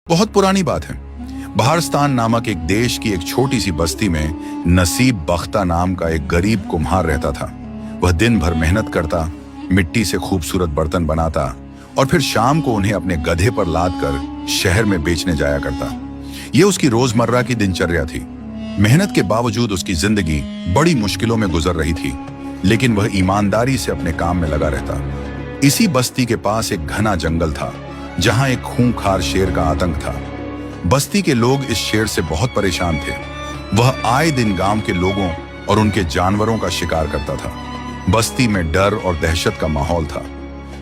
बहुत पुरानी बात है। बहारस्तान नामक एक देश की एक छोटी सी बस्ती में नसीब बख्ता नाम का एक गरीब कुम्हार रहता था। वह दिन भर मेहनत करता, मिट्टी से खूबसूरत बर्तन बनाता और फिर शाम को उन्हें अपने गधे पर लाद कर शहर में बेचने जाया करता। यह उसकी रोजमर्रा की दिनचर्या थी। मेहनत के बावजूद उसकी जिंदगी बड़ी मुश्किलों में गुजर रही थी, लेकिन वह ईमानदारी से अपने काम में लगा रहता। इसी बस्ती के पास एक घना जंगल था, जहां एक खूंखार शेर का आतंक था। बस्ती के लोग इस शेर से बहुत परेशान थे। वह आए दिन गांव के लोगों और उनके जानवरों का शिकार करता था। बस्ती में डर और दहशत का माहौल था।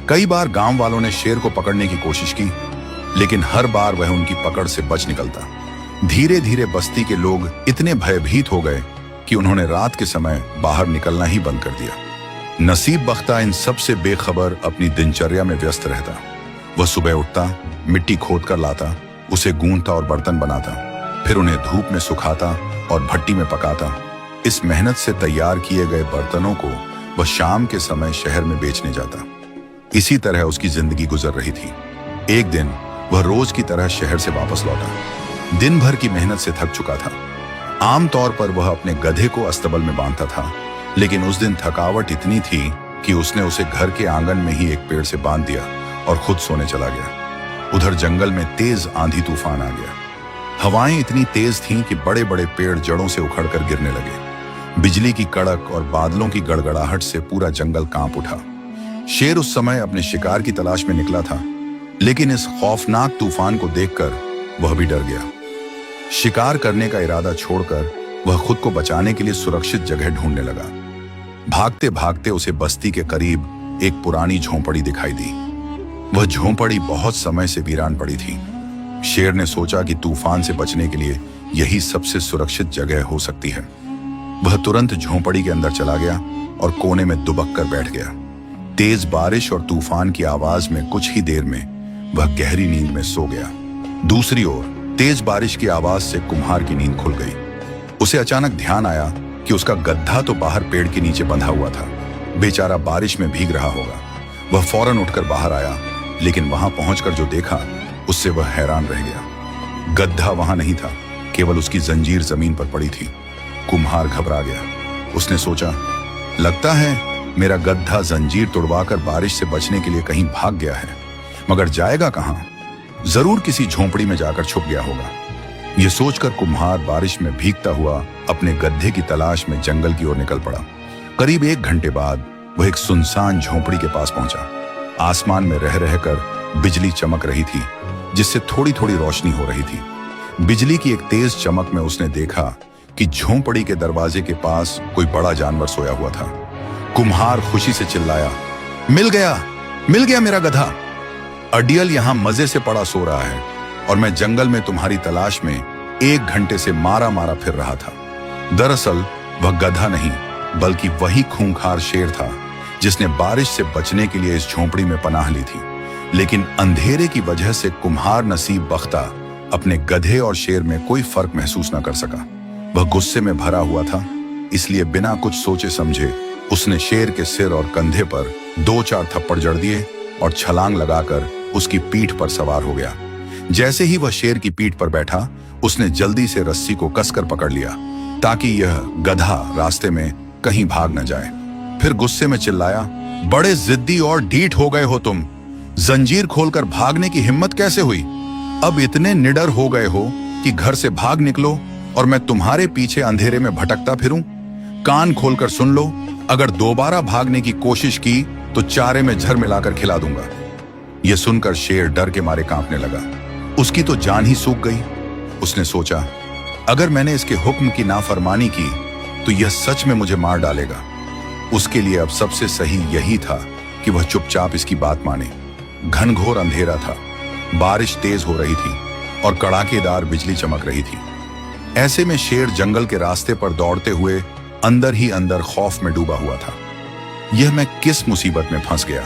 कई बार गांव वालों ने शेर को पकड़ने की कोशिश की, लेकिन हर बार वह उनकी पकड़ से बच निकलता। धीरे धीरे बस्ती के लोग इतने भयभीत हो गए कि उन्होंने रात के समय बाहर निकलना ही बंद कर दिया। नसीब बख्ता इन सब से बेखबर अपनी दिनचर्या में व्यस्त रहता। वह सुबह उठता, मिट्टी खोद कर लाता, उसे गूंथता और बर्तन बनाता, फिर उन्हें धूप में सुखाता और भट्टी में पकाता। इस मेहनत से तैयार किए गए बर्तनों को वह शाम के समय शहर में बेचने जाता। इसी तरह उसकी जिंदगी गुजर रही थी। एक दिन वह रोज की तरह शहर से वापस लौटा। दिन भर की मेहनत से थक चुका था। आमतौर पर वह अपने गधे को अस्तबल में बांधता था, लेकिन उस दिन थकावट इतनी थी कि उसने उसे घर के आंगन में ही एक पेड़ से बांध दिया और खुद सोने चला गया। उधर जंगल में तेज आंधी तूफान आ गया। हवाएं इतनी तेज थीं कि बड़े बड़े पेड़ जड़ों से उखड़कर गिरने लगे। बिजली की कड़क और बादलों की गड़गड़ाहट से पूरा जंगल कांप उठा। शेर उस समय अपने शिकार की तलाश में निकला था, लेकिन इस खौफनाक तूफान को देखकर वह भी डर गया। शिकार करने का इरादा छोड़कर वह खुद को बचाने के लिए सुरक्षित जगह ढूंढने लगा। भागते भागते उसे बस्ती के करीब एक पुरानी झोंपड़ी दिखाई दी। वह झोंपड़ी बहुत समय से वीरान पड़ी थी। शेर ने सोचा कि तूफान से बचने के लिए यही सबसे सुरक्षित जगह हो सकती है। वह तुरंत झोंपड़ी के अंदर चला गया और कोने में दुबक कर बैठ गया। तेज बारिश और तूफान की आवाज में कुछ ही देर में वह गहरी नींद में सो गया। दूसरी ओर तेज बारिश की आवाज से कुम्हार की नींद खुल गई। उसे अचानक ध्यान आया कि उसका गधा तो बाहर पेड़ के नीचे बंधा हुआ था। बेचारा बारिश में भीग रहा होगा। वह फौरन उठकर बाहर आया, लेकिन वहां पहुंचकर जो देखा उससे वह हैरान रह गया। गधा वहां नहीं था, केवल उसकी जंजीर जमीन पर पड़ी थी। कुम्हार घबरा गया। उसने सोचा, लगता है मेरा गधा जंजीर तुड़वाकर बारिश से बचने के लिए कहीं भाग गया है, मगर जाएगा कहां? जरूर किसी झोंपड़ी में जाकर छुप गया होगा। यह सोचकर कुम्हार बारिश में भीगता हुआ अपने गधे की तलाश में जंगल की ओर निकल पड़ा। करीब 1 घंटे बाद वह एक सुनसान झोंपड़ी के पास पहुंचा। आसमान में रह रहकर बिजली चमक रही थी, जिससे थोड़ी थोड़ी रोशनी हो रही थी। बिजली की एक तेज चमक में उसने देखा कि झोंपड़ी के दरवाजे के पास कोई बड़ा जानवर सोया हुआ था। कुम्हार खुशी से चिल्लाया, मिल गया मेरा गधा। अडियल यहाँ मजे से पड़ा सो रहा है और मैं जंगल में तुम्हारी तलाश में 1 घंटे से मारा मारा फिर रहा था। दरअसल वह गधा नहीं, बल्कि वही खूंखार शेर था जिसने बारिश से बचने के लिए इस झोंपड़ी में पनाह ली थी। लेकिन अंधेरे की वजह से कुम्हार नसीब बख्ता अपने गधे और शेर में कोई फर्क महसूस न कर सका। वह गुस्से में भरा हुआ था, इसलिए बिना कुछ सोचे समझे उसने शेर के सिर और कंधे पर 2-4 थप्पड़ जड़ दिए और छलांग लगाकर उसकी पीठ पर सवार हो गया। जैसे ही वह शेर की पीठ पर बैठा, उसने जल्दी से रस्सी को कसकर पकड़ लिया ताकि यह गधा रास्ते में कहीं भाग न जाए। फिर गुस्से में चिल्लाया, बड़े जिद्दी और ढीठ हो गए हो तुम। जंजीर खोलकर भागने की हिम्मत कैसे हुई? अब इतने निडर हो गए हो कि घर से भाग निकलो और मैं तुम्हारे पीछे अंधेरे में भटकता फिरूं? कान खोलकर सुन लो, अगर दोबारा भागने की कोशिश की तो चारे में झर मिलाकर खिला दूंगा। यह सुनकर शेर डर के मारे कांपने लगा। उसकी तो जान ही सूख गई। उसने सोचा, अगर मैंने इसके हुक्म की नाफरमानी की तो यह सच में मुझे मार डालेगा। उसके लिए अब सबसे सही यही था कि वह चुपचाप इसकी बात माने। घनघोर अंधेरा था, बारिश तेज हो रही थी और कड़ाकेदार बिजली चमक रही थी। ऐसे में शेर जंगल के रास्ते पर दौड़ते हुए अंदर ही अंदर खौफ में डूबा हुआ था। यह मैं किस मुसीबत में फंस गया?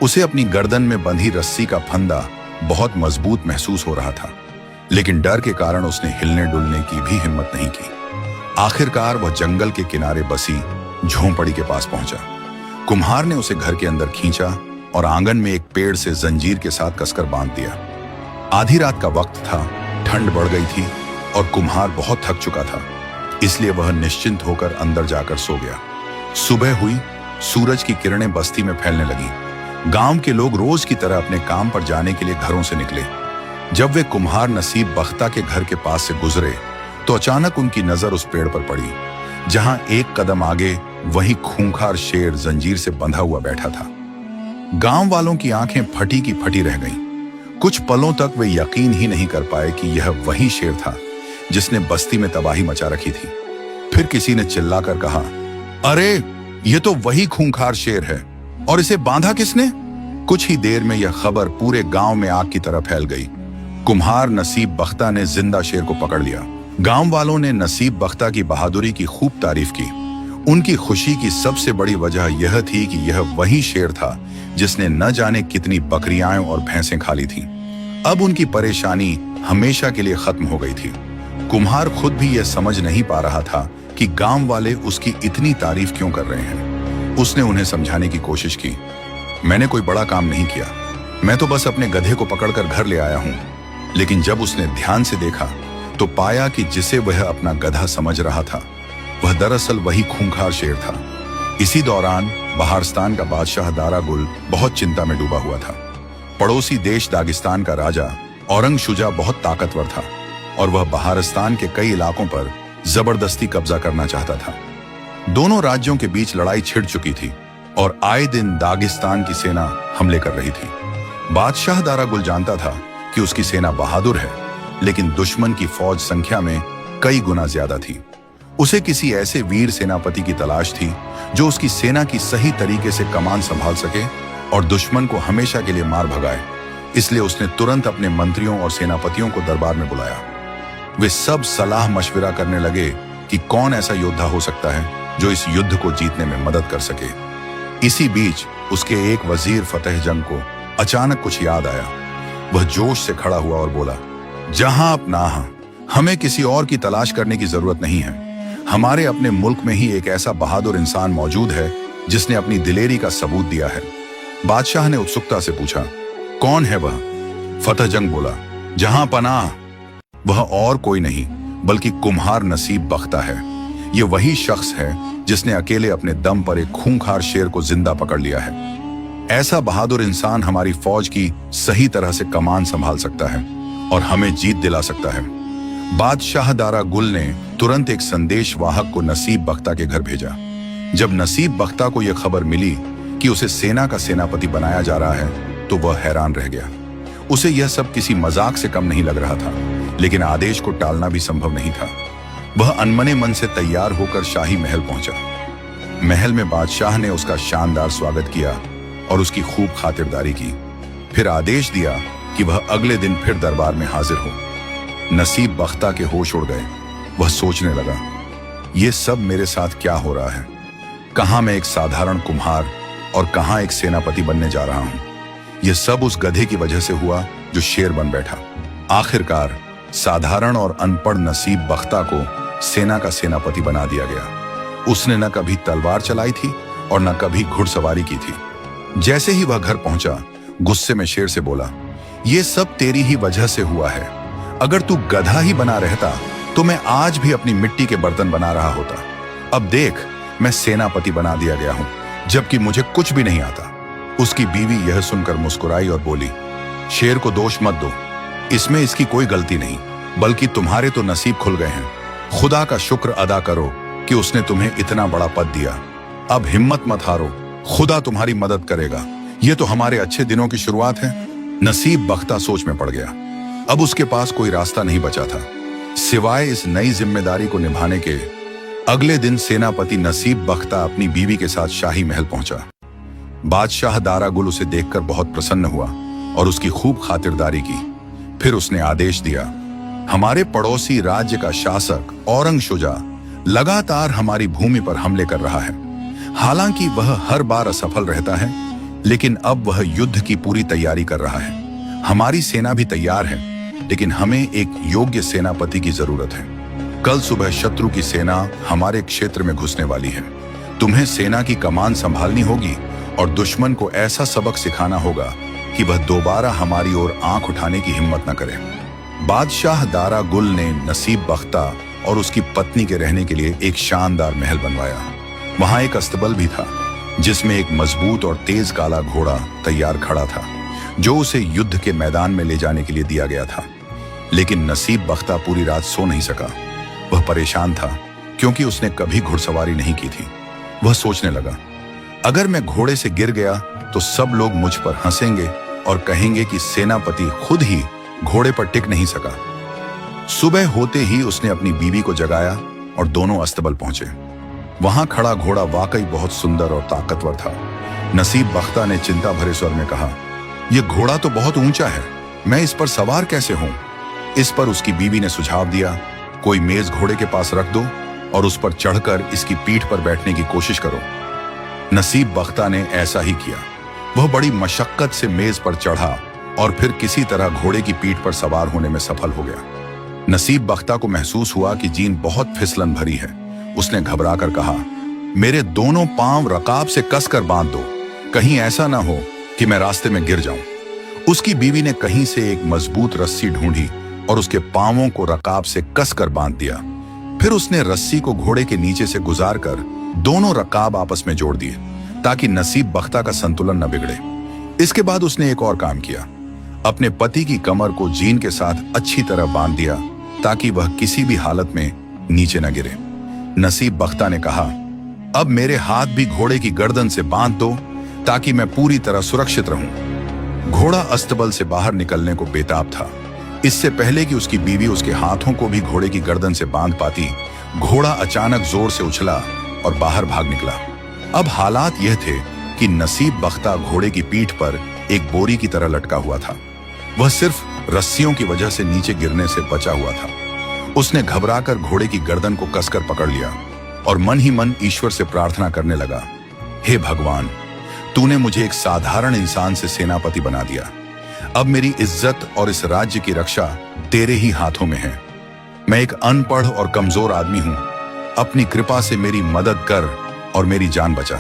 उसे अपनी गर्दन में बंधी रस्सी का फंदा बहुत मजबूत महसूस हो रहा था, लेकिन डर के कारण उसने हिलने डुलने की भी हिम्मत नहीं की। आखिरकार वह जंगल के किनारे बसी झोंपड़ी के पास पहुंचा। कुम्हार ने उसे घर के अंदर खींचा और आंगन में एक पेड़ से जंजीर के साथ कसकर बांध दिया। आधी रात का वक्त था, ठंड बढ़ गई थी और कुम्हार बहुत थक चुका था, इसलिए वह निश्चिंत होकर अंदर जाकर सो गया। सुबह हुई, सूरज की किरणें बस्ती में फैलने लगी। गांव के लोग रोज की तरह अपने काम पर जाने के लिए घरों से निकले। जब वे कुम्हार नसीब बख्ता के घर के पास से गुजरे तो अचानक उनकी नजर उस पेड़ पर पड़ी, जहां एक कदम आगे वही खूंखार शेर जंजीर से बंधा हुआ बैठा था। गांव वालों की आंखें फटी की फटी रह गईं। कुछ पलों तक वे यकीन ही नहीं कर पाए कि यह वही शेर था जिसने बस्ती में तबाही मचा रखी थी। फिर किसी ने चिल्लाकर कहा, अरे ये तो वही खूंखार शेर है, और इसे बांधा किसने? कुछ ही देर में यह खबर पूरे गांव में आग की तरह फैल गई। कुम्हार नसीब बख्ता ने जिंदा शेर को पकड़ लिया। गांव वालों ने नसीब बख्ता की बहादुरी की खूब तारीफ की। उनकी खुशी की सबसे बड़ी वजह यह थी कि यह वही शेर था जिसने न जाने कितनी बकरियां और भैंसें खा ली थीं। अब उनकी परेशानी हमेशा के लिए खत्म हो गई थी। कुम्हार खुद भी यह समझ नहीं पा रहा था कि गांव वाले उसकी इतनी तारीफ क्यों कर रहे हैं। उसने उन्हें समझाने की कोशिश की, मैंने कोई बड़ा काम नहीं किया, मैं तो बस अपने गधे को पकड़कर घर ले आया हूं। लेकिन जब उसने ध्यान से देखा तो पाया कि जिसे वह अपना गधा समझ रहा था वह दरअसल वही खूंखार शेर था। इसी दौरान बहारस्तान का बादशाह दारा गुल बहुत चिंता में डूबा हुआ था। पड़ोसी देश दागिस्तान का राजा औरंग शुजा बहुत ताकतवर था और वह बहारस्तान के कई इलाकों पर जबरदस्ती कब्जा करना चाहता था। दोनों राज्यों के बीच लड़ाई छिड़ चुकी थी और आए दिन दागिस्तान की सेना हमले कर रही थी। बादशाह दारा गुल जानता था कि उसकी सेना बहादुर है, लेकिन दुश्मन की फौज संख्या में कई गुना ज्यादा थी। उसे किसी ऐसे वीर सेनापति की तलाश थी जो उसकी सेना की सही तरीके से कमान संभाल सके और दुश्मन को हमेशा के लिए मार भगाए। इसलिए उसने तुरंत अपने मंत्रियों और सेनापतियों को दरबार में बुलाया। वे सब सलाह मशविरा करने लगे कि कौन ऐसा योद्धा हो सकता है जो इस युद्ध को जीतने में मदद कर सके। इसी बीच उसके एक वजीर फतेह जंग को अचानक कुछ याद आया। वह जोश से खड़ा हुआ और बोला, जहां आप नाहा, हमें किसी और की तलाश करने की जरूरत नहीं है। हमारे अपने मुल्क में ही एक ऐसा बहादुर इंसान मौजूद है जिसने अपनी दिलेरी का सबूत दिया है। बादशाह ने उत्सुकता से पूछा, कौन है वह? फतेह जंग बोला, जहां पनाह, वह और कोई नहीं बल्कि कुम्हार नसीब बख्ता है। ये वही शख्स है जिसने अकेले अपने दम पर एक खूंखार शेर को जिंदा पकड़ लिया है। ऐसा बहादुर इंसान हमारी फौज की सही तरह से कमान संभाल सकता है और हमें जीत दिला सकता है। बादशाह दारा गुल ने तुरंत एक संदेश वाहक को नसीब बख्ता के घर भेजा। जब नसीब बख्ता को यह खबर मिली कि उसे सेना का सेनापति बनाया जा रहा है तो वह हैरान रह गया। उसे यह सब किसी मजाक से कम नहीं लग रहा था, लेकिन आदेश को टालना भी संभव नहीं था। वह अनमने मन से तैयार होकर शाही महल पहुंचा। महल में बादशाह ने उसका शानदार स्वागत किया और उसकी खूब खातिरदारी की। फिर आदेश दिया कि वह अगले दिन फिर दरबार में हाजिर हो। नसीब बख्ता के होश उड़ गए। वह सोचने लगा, ये सब मेरे साथ क्या हो रहा है? कहां मैं एक साधारण कुम्हार और कहां एक सेनापति बनने जा रहा हूं। यह सब उस गधे की वजह से हुआ जो शेर बन बैठा। आखिरकार साधारण और अनपढ़ नसीब बख्ता को सेना का सेनापति बना दिया गया। उसने न कभी तलवार चलाई थी और न कभी घुड़सवारी की थी। जैसे ही वह घर पहुंचा, गुस्से में शेर से बोला, ये सब तेरी ही वजह से हुआ है। अगर तू गधा ही बना रहता तो मैं आज भी अपनी मिट्टी के बर्तन बना रहा होता। अब देख, मैं सेनापति बना दिया गया हूं, जबकि मुझे कुछ भी नहीं आता। उसकी बीवी यह सुनकर मुस्कुराई और बोली, शेर को दोष मत दो, इसमें इसकी कोई गलती नहीं, बल्कि तुम्हारे तो नसीब खुल गए हैं। खुदा का शुक्र अदा करो कि उसने तुम्हें इतना बड़ा पद दिया। अब हिम्मत मत हारो, खुदा तुम्हारी मदद करेगा। ये तो हमारे अच्छे दिनों की शुरुआत है। नसीब बख्ता सोच में पड़ गया। अब उसके पास कोई रास्ता नहीं बचा था सिवाय इस नई जिम्मेदारी को निभाने के। अगले दिन सेनापति नसीब बख्ता अपनी बीवी के साथ शाही महल पहुंचा। बादशाह दारा गुल उसे देखकर बहुत प्रसन्न हुआ और उसकी खूब खातिरदारी की। फिर उसने आदेश दिया, हमारे पड़ोसी राज्य का शासक औरंग शुजा लगातार हमारी भूमि पर हमले कर रहा है। हालांकि वह हर बार असफल रहता है, लेकिन अब वह युद्ध की पूरी तैयारी कर रहा है। हमारी सेना भी तैयार है, लेकिन हमें एक योग्य सेनापति की जरूरत है। कल सुबह शत्रु की सेना हमारे क्षेत्र में घुसने वाली है। तुम्हें सेना की कमान संभालनी होगी और दुश्मन को ऐसा सबक सिखाना होगा कि वह दोबारा हमारी ओर आंख उठाने की हिम्मत न करे। बादशाह दारा गुल ने नसीब बख्ता और उसकी पत्नी के रहने के लिए एक शानदार महल बनवाया। वहां एक अस्तबल भी था जिसमें एक मजबूत और तेज काला घोड़ा तैयार खड़ा था, जो उसे युद्ध के मैदान में ले जाने के लिए दिया गया था। लेकिन नसीब बख्ता पूरी रात सो नहीं सका। वह परेशान था क्योंकि उसने कभी घुड़सवारी नहीं की थी। वह सोचने लगा, अगर मैं घोड़े से गिर गया तो सब लोग मुझ पर हंसेंगे और कहेंगे कि सेनापति खुद ही घोड़े पर टिक नहीं सका। सुबह होते ही उसने अपनी बीवी को जगाया और दोनों अस्तबल पहुंचे। वहां खड़ा घोड़ा वाकई बहुत सुंदर और ताकतवर था। नसीब बख्ता ने चिंता भरे स्वर में कहा, यह घोड़ा तो बहुत ऊंचा है, मैं इस पर सवार कैसे हूं? इस पर उसकी बीवी ने सुझाव दिया, कोई मेज घोड़े के पास रख दो और उस पर चढ़कर इसकी पीठ पर बैठने की कोशिश करो। नसीब बख्ता ने ऐसा ही किया। वह बड़ी मशक्कत से मेज पर चढ़ा और फिर किसी तरह घोड़े की पीठ पर सवार होने में सफल हो गया। नसीब बख्ता को महसूस हुआ कि जीन बहुत फिसलन भरी है। उसने घबराकर कहा, मेरे दोनों पांव रकाब से कसकर बांध दो, कहीं ऐसा ना हो कि मैं रास्ते में गिर जाऊं। उसकी बीवी ने कहीं से एक मजबूत रस्सी ढूंढी और उसके पांवों को रकाब से कसकर बांध दिया। फिर उसने रस्सी को घोड़े के नीचे से गुजारकर दोनों रकाब आपस में जोड़ दिए ताकि नसीब बख्ता का संतुलन न बिगड़े। इसके बाद उसने एक और काम किया, अपने पति की कमर को जीन के साथ अच्छी तरह बांध दिया ताकि वह किसी भी हालत में नीचे न गिरे। नसीब बख्ता ने कहा, अब मेरे हाथ भी घोड़े की गर्दन से बांध दो ताकि मैं पूरी तरह सुरक्षित रहूं। घोड़ा अस्तबल से बाहर निकलने को बेताब था। इससे पहले कि उसकी बीवी उसके हाथों को भी घोड़े की गर्दन से बांध पाती, घोड़ा अचानक जोर से उछला और बाहर भाग निकला। अब हालात यह थे कि नसीब बख्ता घोड़े की पीठ पर एक बोरी की तरह लटका हुआ था। वह सिर्फ रस्सियों की वजह से नीचे गिरने से बचा हुआ था। उसने घबराकर घोड़े की गर्दन को कसकर पकड़ लिया और मन ही मन ईश्वर से प्रार्थना करने लगा, हे भगवान, तूने मुझे एक साधारण इंसान से सेनापति बना दिया। अब मेरी इज्जत और इस राज्य की रक्षा तेरे ही हाथों में है। मैं एक अनपढ़ और कमजोर आदमी हूं, अपनी कृपा से मेरी मदद कर और मेरी जान बचा।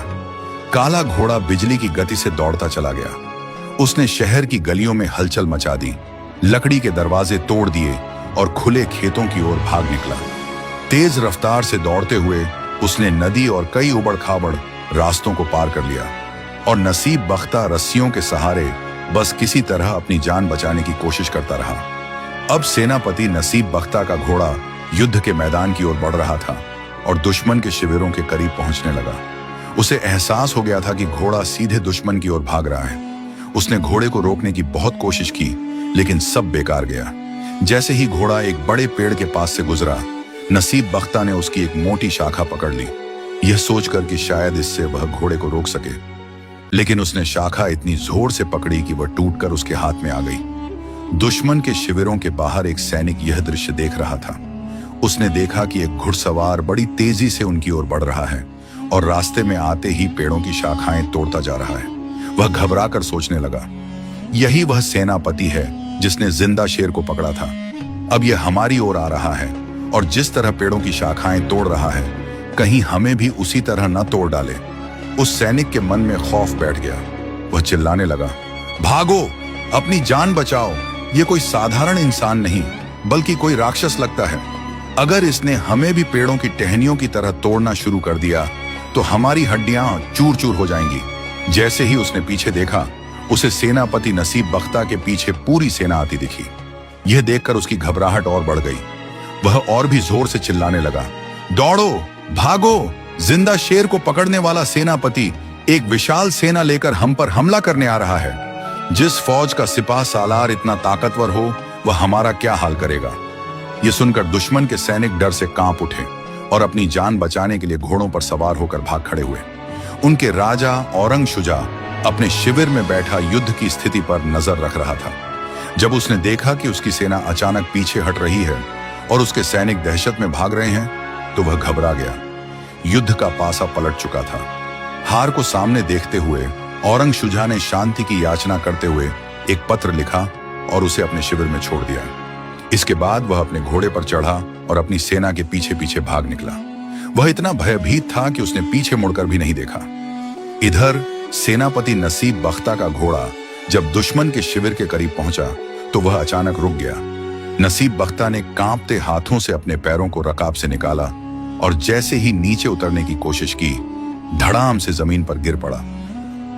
काला घोड़ा बिजली की गति से दौड़ता चला गया। उसने शहर की गलियों में हलचल मचा दी, लकड़ी के दरवाजे तोड़ दिए और खुले खेतों की ओर भाग निकला। तेज रफ्तार से दौड़ते हुए उसने नदी और कई उबड़ खाबड़ रास्तों को पार कर लिया और नसीब बख्ता रस्सियों के सहारे बस किसी तरह अपनी जान बचाने की कोशिश करता रहा। अब सेनापति नसीब बख्ता का घोड़ा युद्ध के मैदान की ओर बढ़ रहा था और दुश्मन के शिविरों के करीब पहुंचने लगा। उसे एहसास हो गया था कि घोड़ा सीधे दुश्मन की ओर भाग रहा है। उसने घोड़े को रोकने की बहुत कोशिश की, लेकिन सब बेकार गया। जैसे ही घोड़ा एक बड़े पेड़ के पास से गुजरा, नसीब बख्ता ने उसकी एक मोटी शाखा पकड़ ली, यह सोचकर कि शायद इससे वह घोड़े को रोक सके। लेकिन उसने शाखा इतनी जोर से पकड़ी कि वह टूटकर उसके हाथ में आ गई। दुश्मन के शिविरों के बाहर एक सैनिक यह दृश्य देख रहा था। उसने देखा कि एक घुड़सवार बड़ी तेजी से उनकी ओर बढ़ रहा है और रास्ते में आते ही पेड़ों की शाखाएं तोड़ता जा रहा है। वह घबराकर सोचने लगा, यही वह सेनापति है जिसने जिंदा शेर को पकड़ा था। अब यह हमारी ओर आ रहा है और जिस तरह पेड़ों की शाखाएं तोड़ रहा है, कहीं हमें भी उसी तरह न तोड़ डाले। उस सैनिक के मन में खौफ बैठ गया। वह चिल्लाने लगा, भागो, अपनी जान बचाओ, ये कोई साधारण इंसान नहीं बल्कि कोई राक्षस लगता है। अगर इसने हमें भी पेड़ों की टहनियों की तरह तोड़ना शुरू कर दिया तो हमारी हड्डियां चूर चूर हो जाएंगी। जैसे ही उसने पीछे देखा, उसे सेनापति नसीब बख्ता के पीछे पूरी सेना आती दिखी। यह देखकर उसकी घबराहट और बढ़ गई। वह और भी जोर से चिल्लाने लगा, दौड़ो, भागो, जिंदा शेर को पकड़ने वाला सेनापति एक विशाल सेना लेकर हम पर हमला करने आ रहा है। जिस फौज का सिपाह सालार इतना ताकतवर हो, वह हमारा क्या हाल करेगा। यह सुनकर दुश्मन के सैनिक डर से कांप उठे और अपनी जान बचाने के लिए घोड़ों पर सवार होकर भाग खड़े हुए। उनके राजा औरंग शुजा अपने शिविर में बैठा युद्ध की स्थिति पर नजर रख रहा था। जब उसने देखा कि उसकी सेना अचानक पीछे हट रही है और उसके सैनिक दहशत में भाग रहे हैं, तो वह घबरा गया। युद्ध का पासा पलट चुका था। हार को सामने देखते हुए औरंग शुजा ने शांति की याचना करते हुए एक पत्र लिखा और उसे अपने शिविर में छोड़ दिया। इसके बाद वह अपने घोड़े पर चढ़ा और अपनी सेना के पीछे पीछे भाग निकला। वह इतना भयभीत था कि उसने पीछे मुड़कर भी नहीं देखा। इधर सेनापति नसीब बख्ता का घोड़ा जब दुश्मन के शिविर के करीब पहुंचा तो वह अचानक रुक गया। नसीब बख्ता ने कांपते हाथों से अपने पैरों को रकाब से निकाला और जैसे ही नीचे उतरने की कोशिश की, धड़ाम से जमीन पर गिर पड़ा।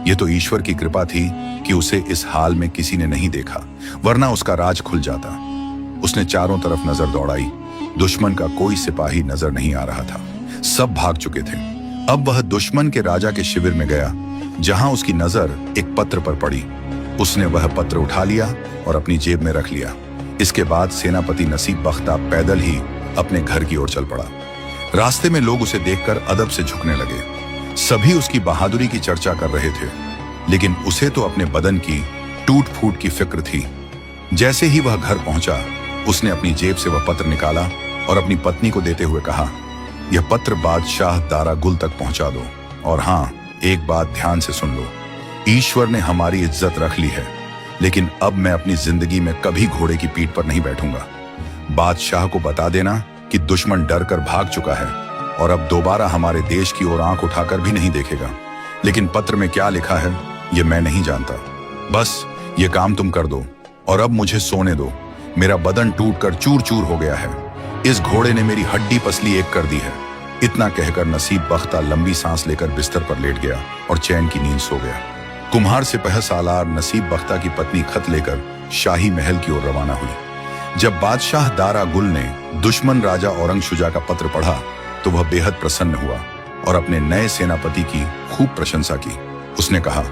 यह तो ईश्वर की कृपा थी कि उसे इस हाल में किसी ने नहीं देखा, वरना उसका राज खुल जाता। उसने चारों तरफ नजर दौड़ाई। दुश्मन का कोई सिपाही नजर नहीं आ रहा था, सब भाग चुके थे। अब वह दुश्मन के राजा के शिविर में गया, जहां उसकी नजर एक पत्र पर पड़ी। उसने वह पत्र उठा लिया और अपनी जेब में रख लिया। इसके बाद सेनापति नसीब बख्ता पैदल ही अपने घर की ओर चल पड़ा। रास्ते में लोग उसे देखकर अदब से झुकने लगे। सभी उसकी बहादुरी की चर्चा कर रहे थे, लेकिन उसे तो अपने बदन की टूट फूट की फिक्र थी। जैसे ही वह घर पहुंचा, उसने अपनी जेब से वह पत्र निकाला और अपनी पत्नी को देते हुए कहा, यह पत्र बादशाह दारा गुल तक पहुंचा दो। और हाँ, एक बात ध्यान से सुन लो, ईश्वर ने हमारी इज्जत रख ली है, लेकिन अब मैं अपनी जिंदगी में कभी घोड़े की पीठ पर नहीं बैठूंगा। बादशाह को बता देना कि दुश्मन डर कर भाग चुका है और अब दोबारा हमारे देश की ओर आंख उठाकर भी नहीं देखेगा। लेकिन पत्र में क्या लिखा है ये मैं नहीं जानता। बस ये काम तुम कर दो और अब मुझे सोने दो। मेरा बदन टूटकर चूर चूर हो गया है। इस घोड़े ने मेरी हड्डी पसली एक कर दी है। इतना कहकर नसीब बख्ता लंबी सांस लेकर बिस्तर पर लेट गया और चैन की नींद सो गया। कुम्हार सिपह सालार नसीब बख्ता की पत्नी खत लेकर शाही महल की ओर रवाना हुई। जब बादशाह दारा गुल ने दुश्मन राजा औरंगशुजा का पत्र पढ़ा तो वह बेहद प्रसन्न हुआ और अपने नए सेनापति की खूब प्रशंसा की। उसने कहा,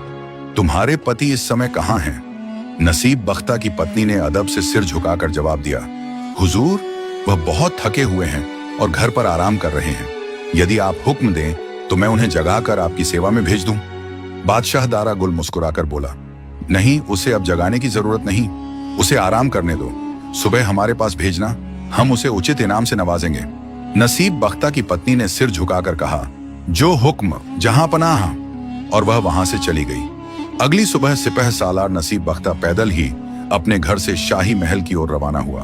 तुम्हारे पति इस समय कहाँ हैं? नसीब बख्ता की पत्नी ने अदब से सिर झुकाकर जवाब दिया, हुजूर, वह बहुत थके हुए हैं और घर पर आराम कर रहे हैं। यदि आप हुक्म दें तो मैं उन्हें जगाकर आपकी सेवा में भेज दूं। बादशाह दारा गुल मुस्कुराकर बोला, नहीं, उसे अब जगाने की जरूरत नहीं, उसे आराम करने दो। सुबह हमारे पास भेजना, हम उसे उचित इनाम से नवाजेंगे। नसीब बख्ता की पत्नी ने सिर झुकाकर कहा, जो हुक्म जहां पनाह। और वह वहां से चली गई। अगली सुबह सिपह सालार नसीब बख्ता पैदल ही अपने घर से शाही महल की ओर रवाना हुआ।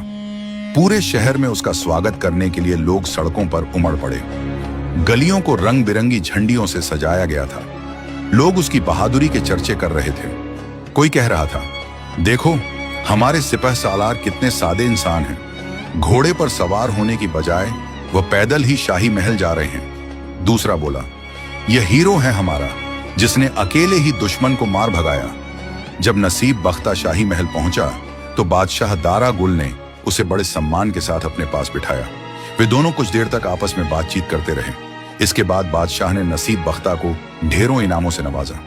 पूरे शहर में उसका स्वागत करने के लिए लोग सड़कों पर उमड़ पड़े। गलियों को रंग बिरंगी झंडियों से सजाया गया था। लोग उसकी बहादुरी के चर्चे कर रहे थे। कोई कह रहा था, देखो हमारे सिपह सालार कितने सादे इंसान हैं। घोड़े पर सवार होने की बजाय वह पैदल ही शाही महल जा रहे हैं। दूसरा बोला, यह हीरो है हमारा, जिसने अकेले ही दुश्मन को मार भगाया। जब नसीब बख्ता शाही महल पहुंचा तो बादशाह दारा गुल ने उसे बड़े सम्मान के साथ अपने पास बिठाया। वे दोनों कुछ देर तक आपस में बातचीत करते रहे। इसके बाद बादशाह ने नसीब बख्ता को ढेरों इनामों से नवाजा।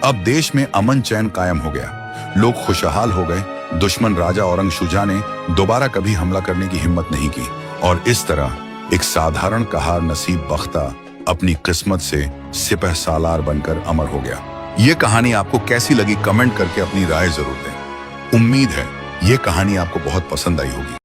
अब देश में अमन चैन कायम हो गया। लोग खुशहाल हो गए। दुश्मन राजा औरंगशुजा ने दोबारा कभी हमला करने की हिम्मत नहीं की और इस तरह एक साधारण कहार नसीब बख्ता अपनी किस्मत से सिपह सालार बनकर अमर हो गया। ये कहानी आपको कैसी लगी कमेंट करके अपनी राय जरूर दें। उम्मीद है ये कहानी आपको बहुत पसंद आई होगी।